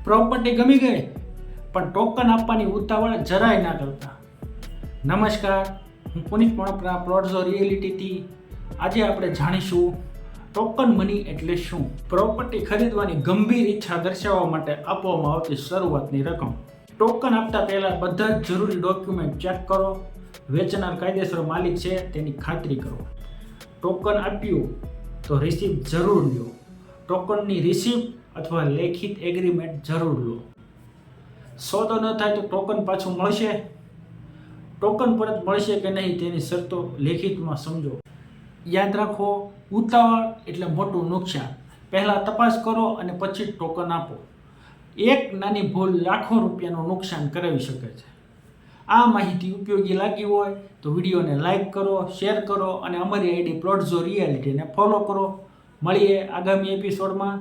Property ગમી ગઈ પણ ટોકન આપવાની ઉતાવળ જરાય ના કરતા. નમસ્કાર, હું પુનિત મણપરા પ્લોટઝો રિયલિટીથી. આજે આપણે જાણીશું ટોકન મની એટલે શું. પ્રોપર્ટી ખરીદવાની ગંભીર ઈચ્છા દર્શાવવા માટે આપવામાં આવતી શરૂઆતની રકમ. ટોકન આપતા પહેલા બધા જ જરૂરી ડોક્યુમેન્ટ ચેક કરો. વેચનાર કાયદેસર માલિક છે તેની ખાતરી કરો. ટોકન આપ્યું તો રિસિપ્ટ જરૂર લો. ટોકનની રિસિપ્ટ અથવા લેખિત એગ્રીમેન્ટ જરૂર લો. સોદો ન થાય તો ટોકન પાછું મળશે. ટોકન પરત મળશે કે નહીં તેની શરતો લેખિતમાં સમજો. યાદ રાખો, ઉતાવળ એટલે મોટું નુકસાન. પહેલાં તપાસ કરો અને પછી ટોકન આપો. એક નાની ભૂલ લાખો રૂપિયાનું નુકસાન કરાવી શકે છે. આ માહિતી ઉપયોગી લાગી હોય તો વિડીયોને લાઈક કરો, શેર કરો અને અમારી આઈડી પ્લોટઝો રિયાલિટીને ફોલો કરો. મળીએ આગામી એપિસોડમાં.